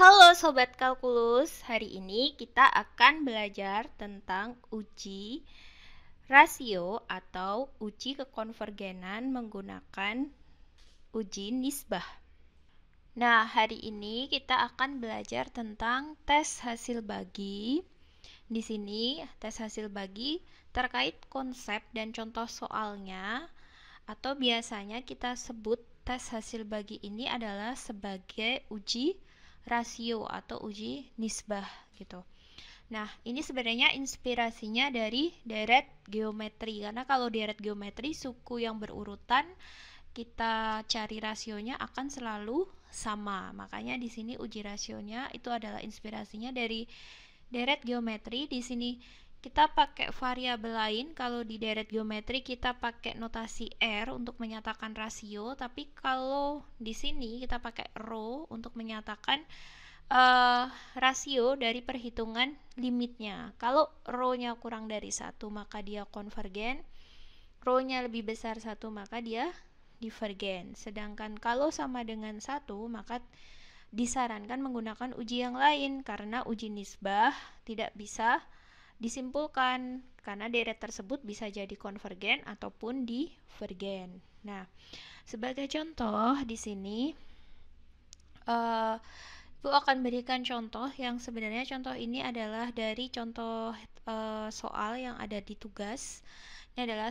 Halo Sobat Kalkulus, hari ini kita akan belajar tentang uji rasio atau uji kekonvergenan menggunakan uji nisbah. Nah, hari ini kita akan belajar tentang tes hasil bagi. Di sini, tes hasil bagi terkait konsep dan contoh soalnya, atau biasanya kita sebut tes hasil bagi ini adalah sebagai uji rasio atau uji nisbah gitu. Nah, ini sebenarnya inspirasinya dari deret geometri, karena kalau deret geometri suku yang berurutan kita cari rasionya akan selalu sama. Makanya di sini uji rasionya itu adalah inspirasinya dari deret geometri. Di sini kita pakai variabel lain. Kalau di deret geometri kita pakai notasi R untuk menyatakan rasio, tapi kalau di sini kita pakai rho untuk menyatakan rasio dari perhitungan limitnya. Kalau rho-nya kurang dari 1 maka dia konvergen, rho-nya lebih besar 1 maka dia divergen. Sedangkan kalau sama dengan 1 maka disarankan menggunakan uji yang lain, karena uji nisbah tidak bisa disimpulkan karena deret tersebut bisa jadi konvergen ataupun divergen. Nah, sebagai contoh di sini Ibu akan berikan contoh yang sebenarnya contoh ini adalah dari contoh soal yang ada di tugas. Ini adalah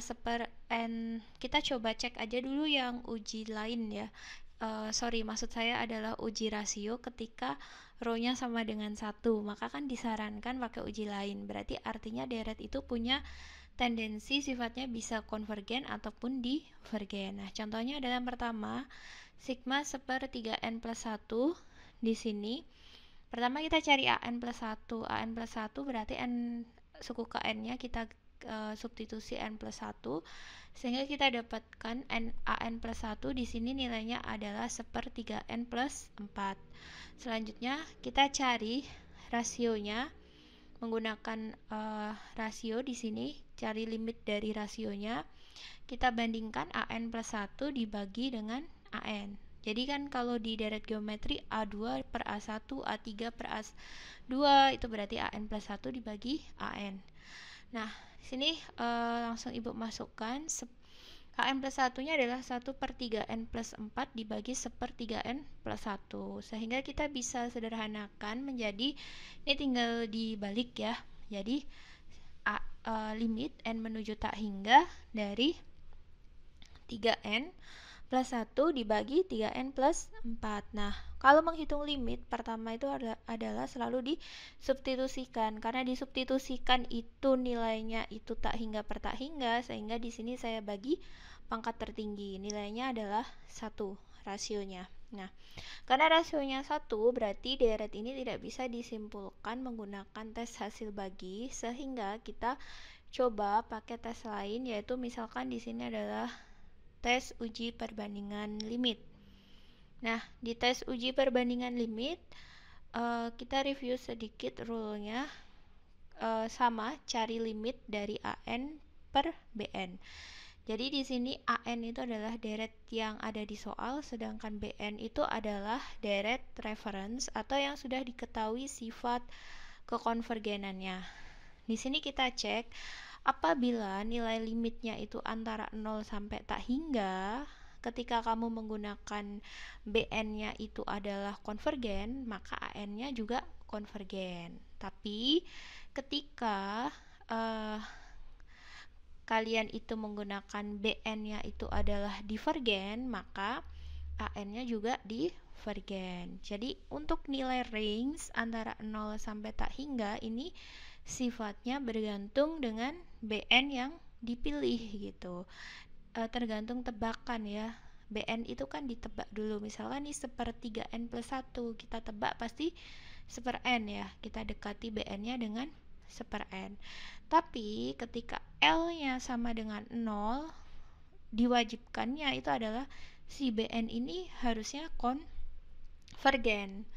kita coba cek aja dulu yang uji lain ya. Maksud saya adalah uji rasio ketika rho-nya sama dengan 1, maka kan disarankan pakai uji lain. Berarti artinya deret itu punya tendensi sifatnya bisa konvergen ataupun divergen. Nah, contohnya adalah yang pertama, sigma 1/3n plus 1. Di sini pertama kita cari an plus 1. An plus 1 berarti n suku ke n-nya kita substitusi n plus 1 sehingga kita dapatkan an plus 1 di sini nilainya adalah 1/3n plus 4. Selanjutnya kita cari rasionya menggunakan rasio. Di sini cari limit dari rasionya, kita bandingkan an plus 1 dibagi dengan an. Jadi kan kalau di deret geometri A2 per A1, A3 per A2 itu berarti an plus 1 dibagi an. Nah, sini langsung Ibu masukkan an plus 1-nya adalah 1/3n plus 4 dibagi 1/3n plus 1. Sehingga kita bisa sederhanakan menjadi, ini tinggal dibalik ya. Jadi limit n menuju tak hingga dari 3n plus 1 dibagi 3n plus 4. Nah, kalau menghitung limit, pertama itu adalah selalu disubstitusikan. Karena disubstitusikan itu nilainya itu tak hingga per tak hingga, sehingga di sini saya bagi pangkat tertinggi. Nilainya adalah 1 rasionya. Nah, karena rasionya 1, berarti deret ini tidak bisa disimpulkan menggunakan tes hasil bagi, sehingga kita coba pakai tes lain, yaitu misalkan di sini adalah tes uji perbandingan limit. Nah, di tes uji perbandingan limit kita review sedikit rule-nya. Sama, cari limit dari an per bn. Jadi di sini an itu adalah deret yang ada di soal, sedangkan bn itu adalah deret reference atau yang sudah diketahui sifat kekonvergenannya. Di sini kita cek apabila nilai limitnya itu antara 0 sampai tak hingga, ketika kamu menggunakan bn-nya itu adalah konvergen, maka an-nya juga konvergen. Tapi ketika kalian itu menggunakan bn-nya itu adalah divergen, maka an-nya juga divergen. Jadi untuk nilai range antara 0 sampai tak hingga ini sifatnya bergantung dengan bn yang dipilih gitu. Tergantung tebakan ya. Bn itu kan ditebak dulu. Misalkan nih 1/3n plus 1, kita tebak pasti 1/n ya. Kita dekati bn-nya dengan 1/n. Tapi ketika L-nya sama dengan 0, diwajibkannya itu adalah si bn ini harusnya konvergen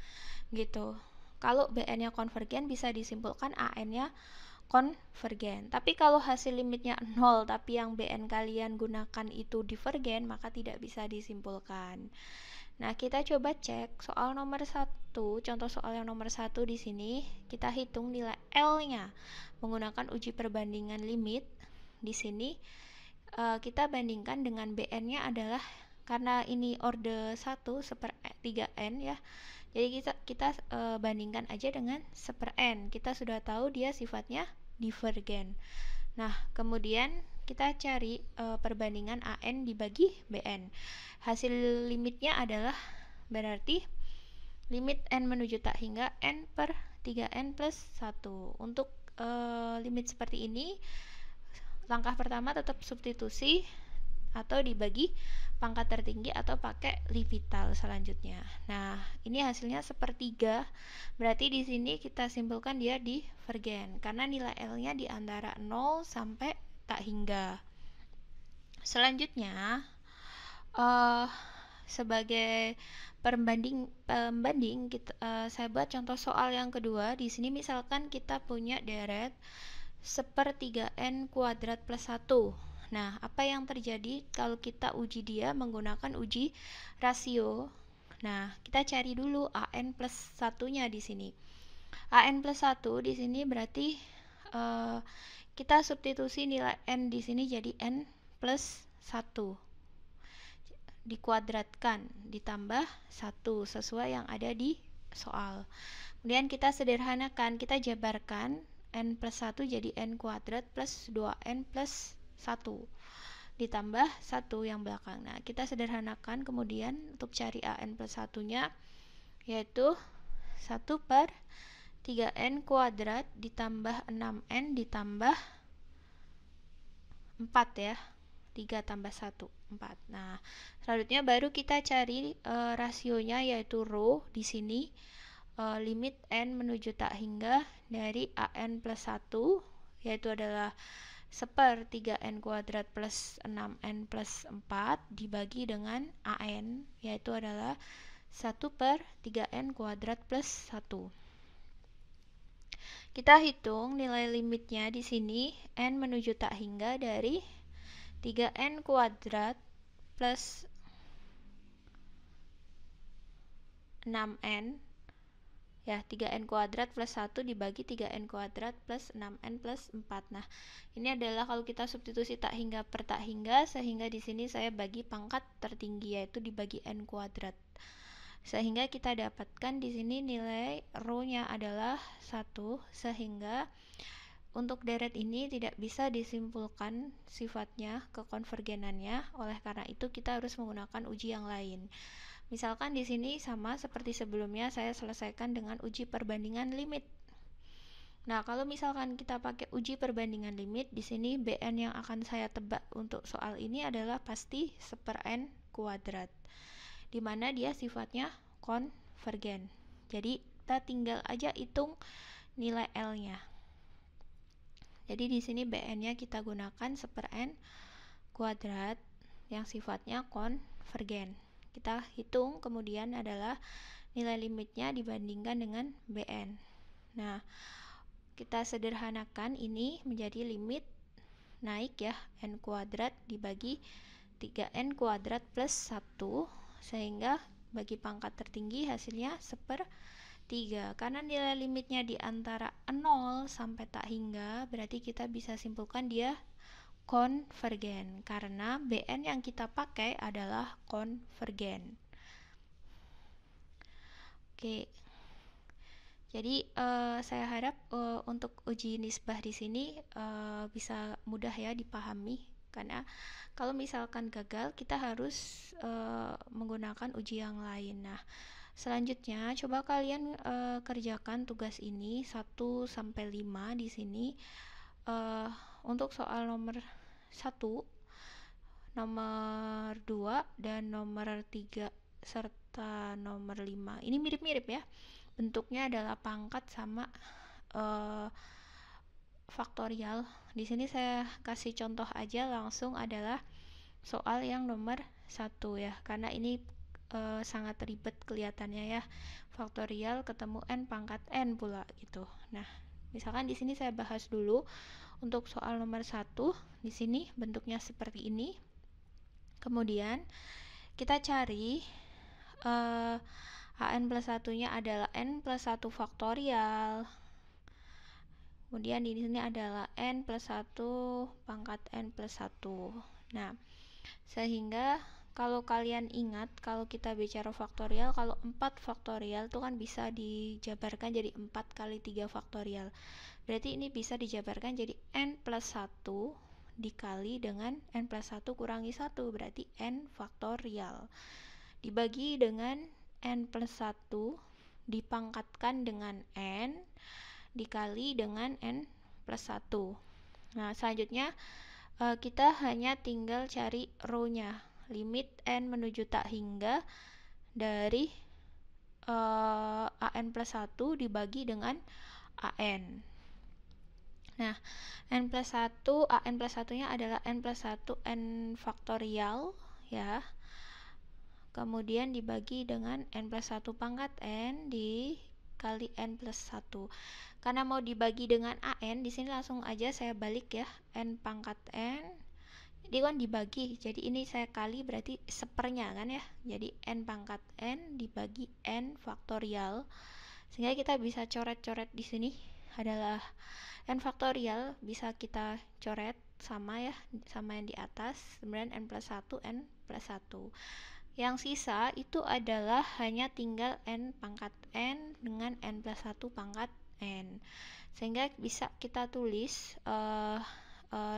gitu. Kalau bn-nya konvergen bisa disimpulkan an-nya konvergen. Tapi kalau hasil limitnya 0 tapi yang bn kalian gunakan itu divergen, maka tidak bisa disimpulkan. Nah, kita coba cek soal nomor 1, contoh soal yang nomor 1 di sini, kita hitung nilai L-nya menggunakan uji perbandingan limit. Di sini kita bandingkan dengan BN-nya adalah, karena ini orde 1 seper 3N ya, jadi kita bandingkan aja dengan seper N. Kita sudah tahu dia sifatnya divergen. Nah, kemudian kita cari perbandingan AN dibagi BN. Hasil limitnya adalah berarti limit N menuju tak hingga N per 3N plus 1. Untuk limit seperti ini, langkah pertama tetap substitusi atau dibagi pangkat tertinggi atau pakai L'Hopital selanjutnya. Nah, ini hasilnya sepertiga. Berarti di sini kita simpulkan dia divergen karena nilai L-nya di antara 0 sampai tak hingga. Selanjutnya, sebagai pembanding saya buat contoh soal yang kedua. Di sini misalkan kita punya deret seper 3N kuadrat plus 1. Nah, apa yang terjadi kalau kita uji dia menggunakan uji rasio? Nah, kita cari dulu AN plus 1-nya di sini. AN plus 1 di sini berarti kita substitusi nilai N di sini jadi N plus 1. Dikuadratkan, ditambah 1 sesuai yang ada di soal. Kemudian kita sederhanakan, kita jabarkan N plus 1 jadi N kuadrat plus 2N plus 1 ditambah 1 yang belakang. Nah, kita sederhanakan kemudian untuk cari AN plus 1-nya, yaitu 1 per 3N kuadrat ditambah 6N ditambah 4 ya. 3 tambah 1, 4. Nah, selanjutnya baru kita cari rasionya, yaitu rho di sini. Limit N menuju tak hingga dari AN plus 1, yaitu adalah seper 3N kuadrat plus 6N plus 4 dibagi dengan AN, yaitu adalah 1 per 3N kuadrat plus 1. Kita hitung nilai limitnya di sini, N menuju tak hingga dari 3N kuadrat plus 6N ya, 3N kuadrat plus 1 dibagi 3N kuadrat plus 6N plus 4. Nah, ini adalah kalau kita substitusi tak hingga per tak hingga, sehingga di sini saya bagi pangkat tertinggi, yaitu dibagi N kuadrat. Sehingga kita dapatkan di sini nilai rho-nya adalah 1, sehingga untuk deret ini tidak bisa disimpulkan sifatnya kekonvergenannya. Oleh karena itu kita harus menggunakan uji yang lain. Misalkan di sini sama seperti sebelumnya, saya selesaikan dengan uji perbandingan limit. Nah, kalau misalkan kita pakai uji perbandingan limit, di sini BN yang akan saya tebak untuk soal ini adalah pasti seper N kuadrat, di mana dia sifatnya konvergen. Jadi kita tinggal aja hitung nilai L-nya. Jadi di sini BN-nya kita gunakan seper N kuadrat yang sifatnya konvergen. Kita hitung kemudian adalah nilai limitnya dibandingkan dengan BN. Nah, kita sederhanakan ini menjadi limit naik ya, N kuadrat dibagi 3N kuadrat plus 1, sehingga bagi pangkat tertinggi hasilnya seper 3. Karena nilai limitnya di antara 0 sampai tak hingga, berarti kita bisa simpulkan dia konvergen karena BN yang kita pakai adalah konvergen. Oke. Jadi saya harap untuk uji nisbah di sini bisa mudah ya dipahami, karena kalau misalkan gagal kita harus menggunakan uji yang lain. Nah, selanjutnya coba kalian kerjakan tugas ini 1 sampai 5 di sini. Untuk soal nomor 1, nomor 2, dan nomor 3 serta nomor 5 ini mirip-mirip ya, bentuknya adalah pangkat sama faktorial. Di sini saya kasih contoh aja langsung, adalah soal yang nomor 1 ya, karena ini sangat ribet kelihatannya ya, faktorial ketemu N pangkat N pula gitu. Nah, misalkan di sini saya bahas dulu untuk soal nomor 1. Di sini bentuknya seperti ini. Kemudian kita cari an plus 1-nya adalah n plus 1 faktorial. Kemudian di sini adalah n plus 1 pangkat n plus 1. Nah, sehingga kalau kalian ingat, kalau kita bicara faktorial, kalau 4 faktorial itu kan bisa dijabarkan jadi 4 kali 3 faktorial. Berarti ini bisa dijabarkan jadi n plus 1 dikali dengan n plus 1 kurangi 1, berarti n faktorial. Dibagi dengan n plus 1 dipangkatkan dengan n dikali dengan n plus 1. Nah, selanjutnya kita hanya tinggal cari row-nya. Limit n menuju tak hingga dari an plus 1 dibagi dengan an. Nah, n plus 1, an plus 1-nya adalah n plus 1 n faktorial, ya. Kemudian dibagi dengan n plus 1 pangkat n dikali n plus 1. Karena mau dibagi dengan an, di sini langsung aja saya balik ya. N pangkat n, ini kan dibagi, jadi ini saya kali berarti sepernya kan ya. Jadi n pangkat n dibagi n faktorial. Sehingga kita bisa coret-coret di sini adalah n faktorial, bisa kita coret sama ya, sama yang di atas. Kemudian n plus 1, n plus 1. Yang sisa itu adalah hanya tinggal n pangkat n dengan n plus 1 pangkat n. Sehingga bisa kita tulis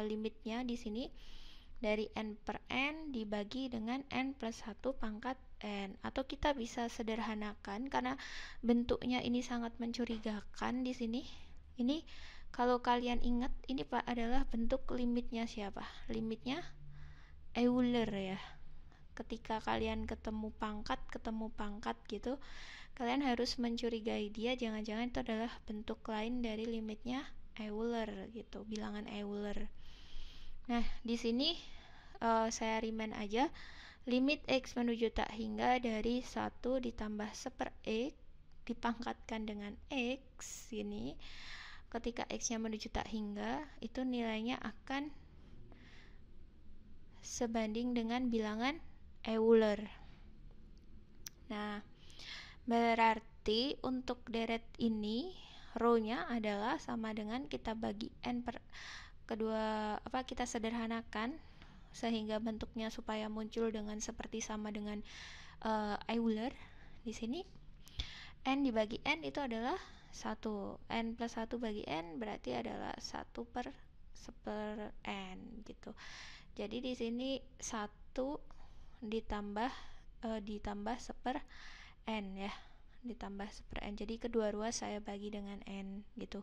limitnya di sini dari n per n dibagi dengan n plus 1 pangkat n. Atau kita bisa sederhanakan karena bentuknya ini sangat mencurigakan di sini. Ini kalau kalian ingat, ini Pak adalah bentuk limitnya siapa? Limitnya Euler ya. Ketika kalian ketemu pangkat gitu, kalian harus mencurigai dia, jangan-jangan itu adalah bentuk lain dari limitnya Euler gitu, bilangan Euler. Nah, di sini saya remind aja, limit x menuju tak hingga dari 1 ditambah 1/x dipangkatkan dengan x ini. Ketika x-nya menuju tak hingga, itu nilainya akan sebanding dengan bilangan Euler. Nah, berarti untuk deret ini row-nya adalah sama dengan kita bagi n per kedua, kita sederhanakan sehingga bentuknya supaya muncul dengan seperti sama dengan Euler. Di sini n dibagi n itu adalah 1. N plus 1 bagi n berarti adalah 1 per n gitu. Jadi di sini 1 ditambah 1/n ya. Ditambah 1/n. Jadi kedua ruas saya bagi dengan n gitu.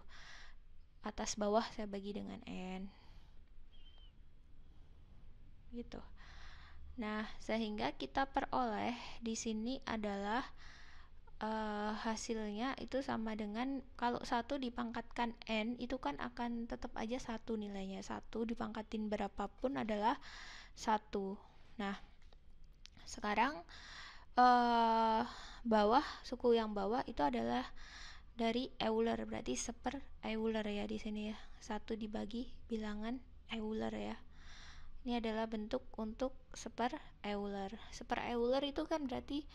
Atas bawah saya bagi dengan n. Gitu. Nah, sehingga kita peroleh di sini adalah hasilnya itu sama dengan kalau 1 dipangkatkan n itu kan akan tetap aja 1 nilainya. 1 dipangkatin berapapun adalah 1. Nah, sekarang suku yang bawah itu adalah dari Euler, berarti 1/, Euler ya di sini ya. 1 dibagi bilangan Euler ya. Ini adalah bentuk untuk 1/, Euler. 1/, Euler itu kan berarti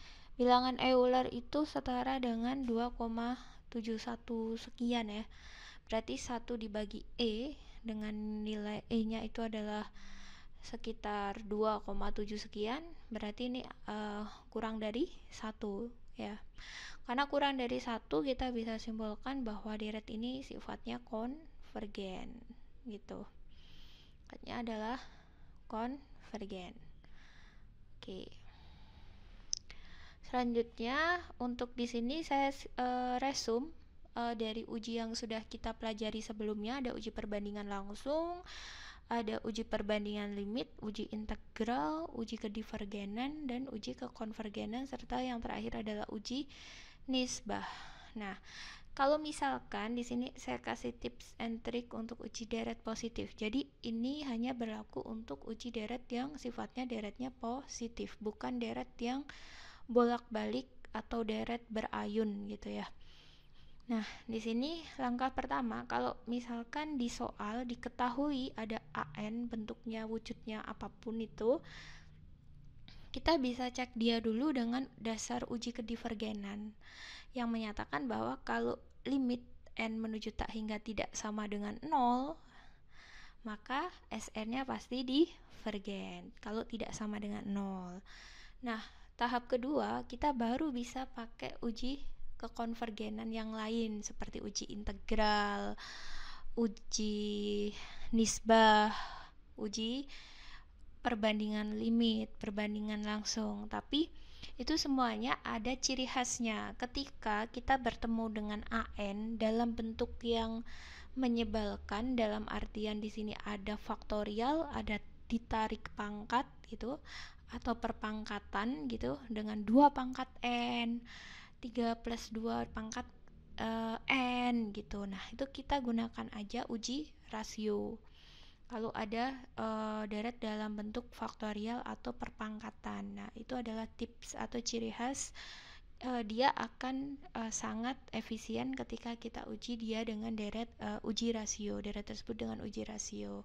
bilangan Euler itu setara dengan 2,71 sekian ya. Berarti 1 dibagi E dengan nilai E-nya itu adalah sekitar 2,7 sekian, berarti ini kurang dari 1 ya. Karena kurang dari 1, kita bisa simpulkan bahwa deret ini sifatnya konvergen gitu. Sifatnya adalah konvergen. Oke. Selanjutnya untuk di sini saya resume dari uji yang sudah kita pelajari sebelumnya. Ada uji perbandingan langsung, ada uji perbandingan limit, uji integral, uji kedivergenan, dan uji kekonvergenan, serta yang terakhir adalah uji nisbah. Nah, kalau misalkan di sini saya kasih tips and trick untuk uji deret positif. Jadi ini hanya berlaku untuk uji deret yang sifatnya deretnya positif, bukan deret yang bolak-balik atau deret berayun gitu ya. Nah, di sini langkah pertama, kalau misalkan di soal diketahui ada AN bentuknya, wujudnya apapun itu, kita bisa cek dia dulu dengan dasar uji kedivergenan yang menyatakan bahwa kalau limit n menuju tak hingga tidak sama dengan 0, maka Sn-nya pasti divergen kalau tidak sama dengan 0. Nah, tahap kedua kita baru bisa pakai uji kekonvergenan yang lain seperti uji integral, uji nisbah, uji perbandingan limit, perbandingan langsung. Tapi itu semuanya ada ciri khasnya. Ketika kita bertemu dengan AN dalam bentuk yang menyebalkan, dalam artian di sini ada faktorial, ada ditarik pangkat gitu, atau perpangkatan gitu dengan 2 pangkat n, 3 plus 2 pangkat n gitu. Nah, itu kita gunakan aja uji rasio kalau ada deret dalam bentuk faktorial atau perpangkatan. Nah, itu adalah tips atau ciri khas dia akan sangat efisien ketika kita uji dia dengan deret uji rasio, deret tersebut dengan uji rasio.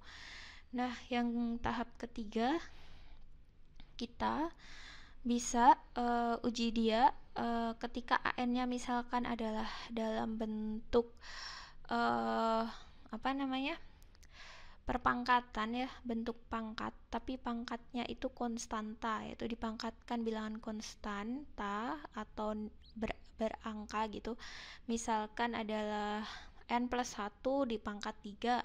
Nah, yang tahap ketiga kita bisa uji dia ketika AN-nya misalkan adalah dalam bentuk perpangkatan ya, bentuk pangkat, tapi pangkatnya itu konstanta, yaitu dipangkatkan bilangan konstanta atau berangka gitu. Misalkan adalah n plus 1 di pangkat 3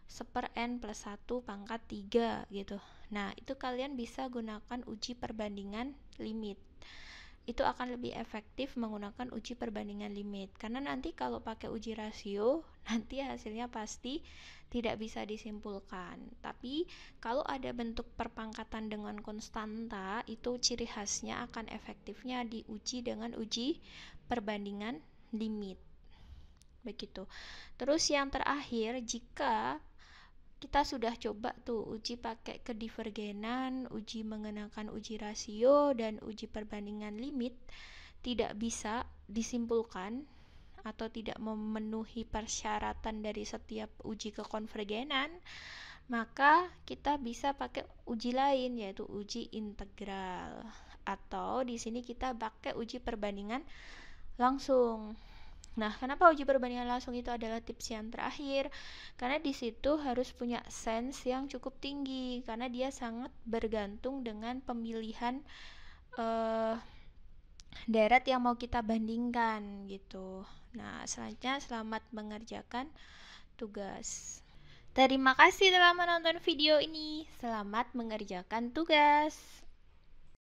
seper n plus 1 pangkat 3 gitu. Nah, itu kalian bisa gunakan uji perbandingan limit. Itu akan lebih efektif menggunakan uji perbandingan limit, karena nanti kalau pakai uji rasio nanti hasilnya pasti tidak bisa disimpulkan. Tapi kalau ada bentuk perpangkatan dengan konstanta, itu ciri khasnya akan efektifnya diuji dengan uji perbandingan limit. Begitu. Terus yang terakhir, jika kita sudah coba tuh uji pakai kedivergenan, uji mengenakan uji rasio, dan uji perbandingan limit, tidak bisa disimpulkan atau tidak memenuhi persyaratan dari setiap uji kekonvergenan, maka kita bisa pakai uji lain, yaitu uji integral, atau di sini kita pakai uji perbandingan langsung. Nah, kenapa uji perbandingan langsung itu adalah tips yang terakhir? Karena di situ harus punya sense yang cukup tinggi, karena dia sangat bergantung dengan pemilihan deret yang mau kita bandingkan gitu. Nah, selanjutnya selamat mengerjakan tugas. Terima kasih telah menonton video ini. Selamat mengerjakan tugas.